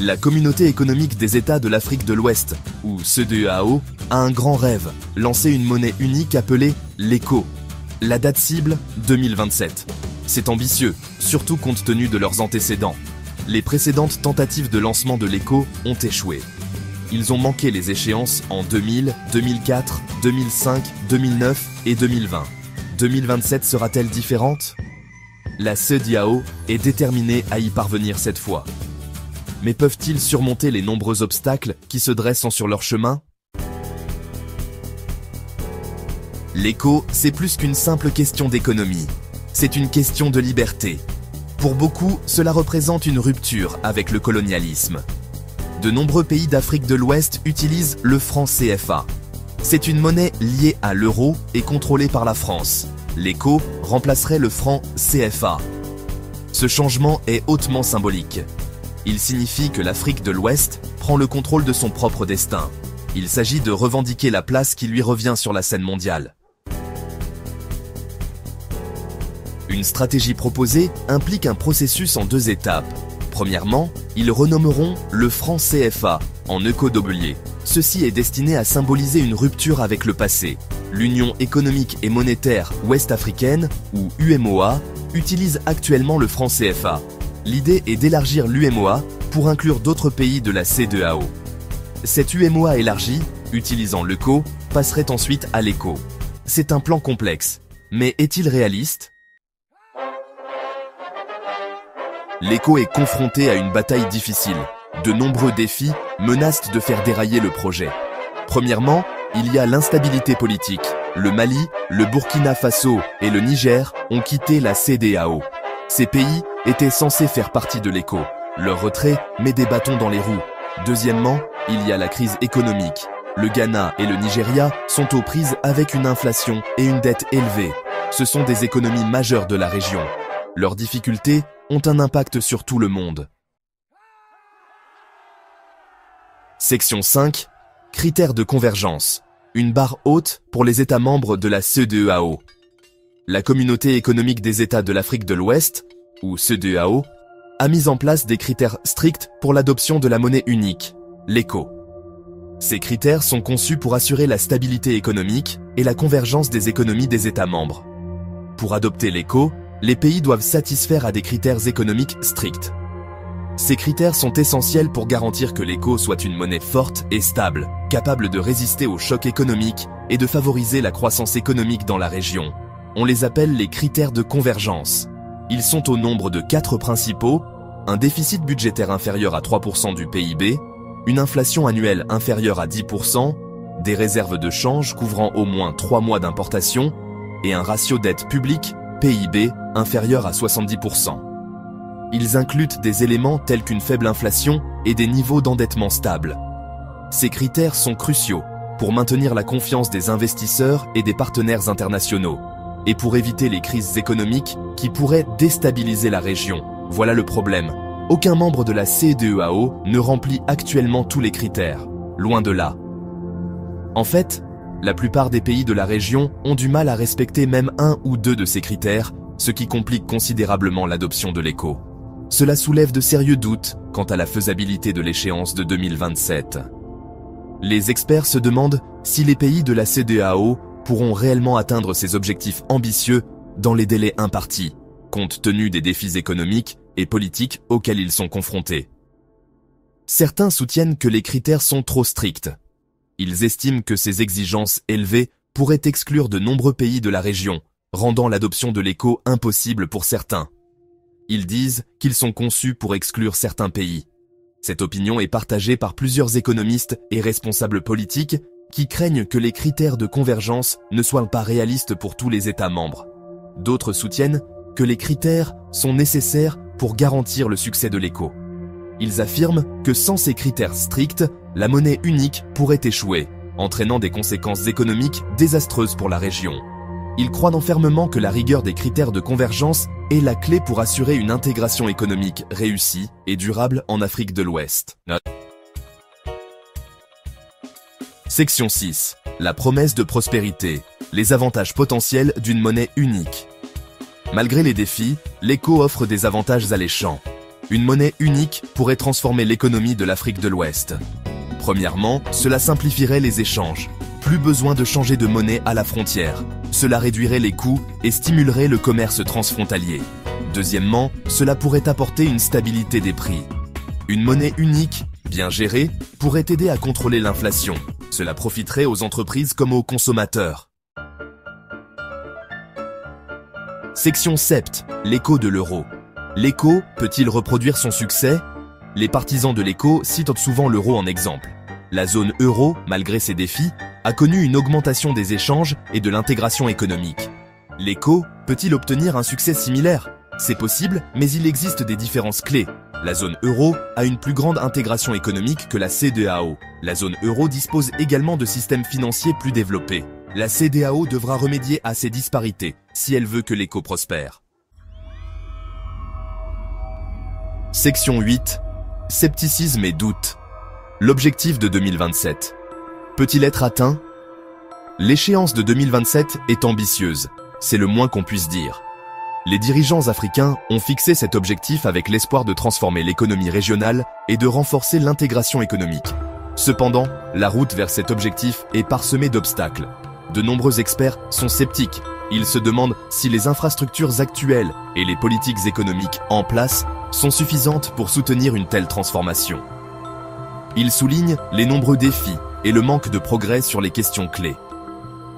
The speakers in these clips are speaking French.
La Communauté économique des États de l'Afrique de l'Ouest, ou CEDEAO, a un grand rêve, lancer une monnaie unique appelée l'ECO. La date cible, 2027. C'est ambitieux, surtout compte tenu de leurs antécédents. Les précédentes tentatives de lancement de l'ECO ont échoué. Ils ont manqué les échéances en 2000, 2004, 2005, 2009 et 2020. 2027 sera-t-elle différente? La CEDEAO est déterminée à y parvenir cette fois. Mais peuvent-ils surmonter les nombreux obstacles qui se dressent sur leur chemin? L'ECO, c'est plus qu'une simple question d'économie. C'est une question de liberté. Pour beaucoup, cela représente une rupture avec le colonialisme. De nombreux pays d'Afrique de l'Ouest utilisent le franc CFA. C'est une monnaie liée à l'euro et contrôlée par la France. L'ECO remplacerait le franc CFA. Ce changement est hautement symbolique. Il signifie que l'Afrique de l'Ouest prend le contrôle de son propre destin. Il s'agit de revendiquer la place qui lui revient sur la scène mondiale. Une stratégie proposée implique un processus en 2 étapes. Premièrement, ils renommeront le franc CFA en ECOW. Ceci est destiné à symboliser une rupture avec le passé. L'Union économique et monétaire ouest-africaine, ou UEMOA, utilise actuellement le franc CFA. L'idée est d'élargir l'UEMOA pour inclure d'autres pays de la CEDEAO. Cette UEMOA élargie, utilisant l'ECO, passerait ensuite à l'ECO. C'est un plan complexe, mais est-il réaliste? L'ECO est confronté à une bataille difficile. De nombreux défis menacent de faire dérailler le projet. Premièrement, il y a l'instabilité politique. Le Mali, le Burkina Faso et le Niger ont quitté la CEDEAO. Ces pays étaient censés faire partie de l'ECO. Leur retrait met des bâtons dans les roues. Deuxièmement, il y a la crise économique. Le Ghana et le Nigeria sont aux prises avec une inflation et une dette élevée. Ce sont des économies majeures de la région. Leurs difficultés ont un impact sur tout le monde. Section 5. Critères de convergence. Une barre haute pour les États membres de la CEDEAO. La Communauté économique des États de l'Afrique de l'Ouest, ou CEDEAO, a mis en place des critères stricts pour l'adoption de la monnaie unique, l'ECO. Ces critères sont conçus pour assurer la stabilité économique et la convergence des économies des États membres. Pour adopter l'ECO, les pays doivent satisfaire à des critères économiques stricts. Ces critères sont essentiels pour garantir que l'ECO soit une monnaie forte et stable, capable de résister aux chocs économiques et de favoriser la croissance économique dans la région. On les appelle les critères de convergence. Ils sont au nombre de 4 principaux: un déficit budgétaire inférieur à 3% du PIB, une inflation annuelle inférieure à 10%, des réserves de change couvrant au moins 3 mois d'importation et un ratio dette publique PIB inférieur à 70%. Ils incluent des éléments tels qu'une faible inflation et des niveaux d'endettement stables. Ces critères sont cruciaux pour maintenir la confiance des investisseurs et des partenaires internationaux, et pour éviter les crises économiques qui pourraient déstabiliser la région. Voilà le problème. Aucun membre de la CEDEAO ne remplit actuellement tous les critères. Loin de là. En fait, la plupart des pays de la région ont du mal à respecter même 1 ou 2 de ces critères, ce qui complique considérablement l'adoption de l'ECO. Cela soulève de sérieux doutes quant à la faisabilité de l'échéance de 2027. Les experts se demandent si les pays de la CEDEAO pourront réellement atteindre ces objectifs ambitieux dans les délais impartis, compte tenu des défis économiques et politiques auxquels ils sont confrontés. Certains soutiennent que les critères sont trop stricts. Ils estiment que ces exigences élevées pourraient exclure de nombreux pays de la région, rendant l'adoption de l'ECO impossible pour certains. Ils disent qu'ils sont conçus pour exclure certains pays. Cette opinion est partagée par plusieurs économistes et responsables politiques qui craignent que les critères de convergence ne soient pas réalistes pour tous les États membres. D'autres soutiennent que les critères sont nécessaires pour garantir le succès de l'ECO. Ils affirment que sans ces critères stricts, la monnaie unique pourrait échouer, entraînant des conséquences économiques désastreuses pour la région. Ils croient fermement que la rigueur des critères de convergence est la clé pour assurer une intégration économique réussie et durable en Afrique de l'Ouest. Section 6. La promesse de prospérité. Les avantages potentiels d'une monnaie unique. Malgré les défis, l'ECO offre des avantages alléchants. Une monnaie unique pourrait transformer l'économie de l'Afrique de l'Ouest. Premièrement, cela simplifierait les échanges. Plus besoin de changer de monnaie à la frontière. Cela réduirait les coûts et stimulerait le commerce transfrontalier. Deuxièmement, cela pourrait apporter une stabilité des prix. Une monnaie unique, bien gérée, pourrait aider à contrôler l'inflation. Cela profiterait aux entreprises comme aux consommateurs. Section 7. L'écho de l'euro. L'écho peut-il reproduire son succès? Les partisans de l'écho citent souvent l'euro en exemple. La zone euro, malgré ses défis, a connu une augmentation des échanges et de l'intégration économique. L'écho peut-il obtenir un succès similaire? C'est possible, mais il existe des différences clés. La zone euro a une plus grande intégration économique que la CEDEAO. La zone euro dispose également de systèmes financiers plus développés. La CEDEAO devra remédier à ces disparités si elle veut que l'écho prospère. Section 8. Scepticisme et doute. L'objectif de 2027. Peut-il être atteint? L'échéance de 2027 est ambitieuse, c'est le moins qu'on puisse dire. Les dirigeants africains ont fixé cet objectif avec l'espoir de transformer l'économie régionale et de renforcer l'intégration économique. Cependant, la route vers cet objectif est parsemée d'obstacles. De nombreux experts sont sceptiques. Ils se demandent si les infrastructures actuelles et les politiques économiques en place sont suffisantes pour soutenir une telle transformation. Ils soulignent les nombreux défis et le manque de progrès sur les questions clés.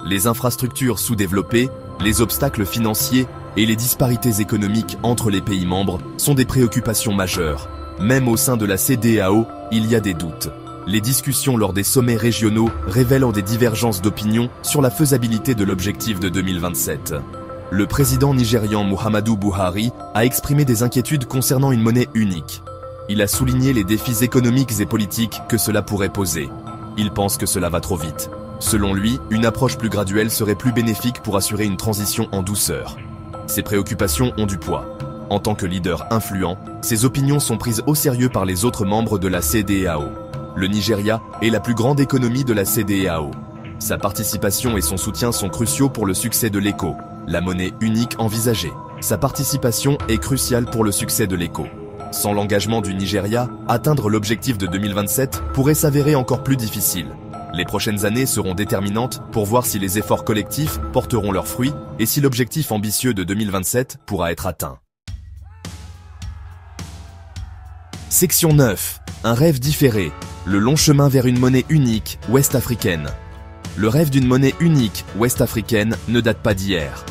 Les infrastructures sous-développées, les obstacles financiers et les disparités économiques entre les pays membres sont des préoccupations majeures. Même au sein de la CEDEAO, il y a des doutes. Les discussions lors des sommets régionaux révèlent des divergences d'opinion sur la faisabilité de l'objectif de 2027. Le président nigérian Muhammadu Buhari a exprimé des inquiétudes concernant une monnaie unique. Il a souligné les défis économiques et politiques que cela pourrait poser. Il pense que cela va trop vite. Selon lui, une approche plus graduelle serait plus bénéfique pour assurer une transition en douceur. Ces préoccupations ont du poids. En tant que leader influent, ses opinions sont prises au sérieux par les autres membres de la CEDEAO. Le Nigeria est la plus grande économie de la CEDEAO. Sa participation et son soutien sont cruciaux pour le succès de l'écho, la monnaie unique envisagée. Sa participation est cruciale pour le succès de l'écho. Sans l'engagement du Nigeria, atteindre l'objectif de 2027 pourrait s'avérer encore plus difficile. Les prochaines années seront déterminantes pour voir si les efforts collectifs porteront leurs fruits et si l'objectif ambitieux de 2027 pourra être atteint. Section 9. Un rêve différé. Le long chemin vers une monnaie unique ouest-africaine. Le rêve d'une monnaie unique ouest-africaine ne date pas d'hier.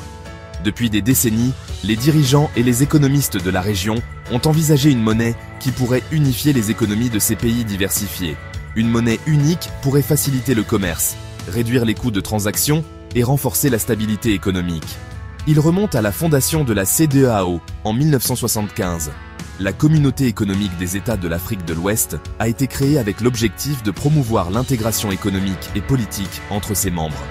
Depuis des décennies, les dirigeants et les économistes de la région ont envisagé une monnaie qui pourrait unifier les économies de ces pays diversifiés. Une monnaie unique pourrait faciliter le commerce, réduire les coûts de transaction et renforcer la stabilité économique. Il remonte à la fondation de la CEDEAO en 1975. La communauté économique des États de l'Afrique de l'Ouest a été créée avec l'objectif de promouvoir l'intégration économique et politique entre ses membres.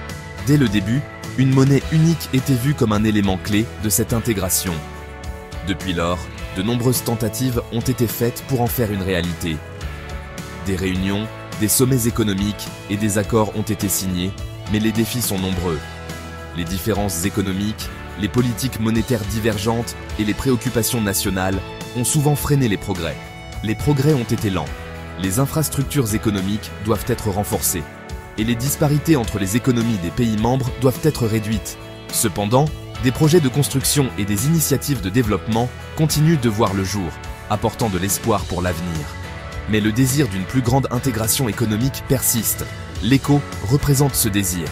Dès le début, une monnaie unique était vue comme un élément clé de cette intégration. Depuis lors, de nombreuses tentatives ont été faites pour en faire une réalité. Des réunions, des sommets économiques et des accords ont été signés, mais les défis sont nombreux. Les différences économiques, les politiques monétaires divergentes et les préoccupations nationales ont souvent freiné les progrès. Les progrès ont été lents. Les infrastructures économiques doivent être renforcées. Et les disparités entre les économies des pays membres doivent être réduites. Cependant, des projets de construction et des initiatives de développement continuent de voir le jour, apportant de l'espoir pour l'avenir. Mais le désir d'une plus grande intégration économique persiste. L'écho représente ce désir.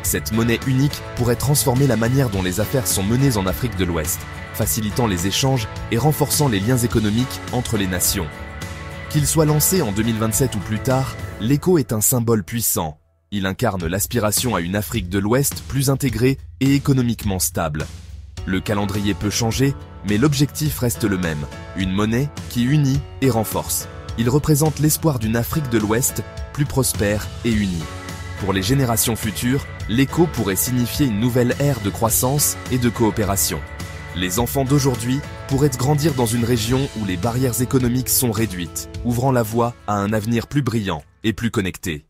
Cette monnaie unique pourrait transformer la manière dont les affaires sont menées en Afrique de l'Ouest, facilitant les échanges et renforçant les liens économiques entre les nations. Qu'il soit lancé en 2027 ou plus tard, l'écho est un symbole puissant. Il incarne l'aspiration à une Afrique de l'Ouest plus intégrée et économiquement stable. Le calendrier peut changer, mais l'objectif reste le même, une monnaie qui unit et renforce. Il représente l'espoir d'une Afrique de l'Ouest plus prospère et unie. Pour les générations futures, l'écho pourrait signifier une nouvelle ère de croissance et de coopération. Les enfants d'aujourd'hui pourraient grandir dans une région où les barrières économiques sont réduites, ouvrant la voie à un avenir plus brillant et plus connecté.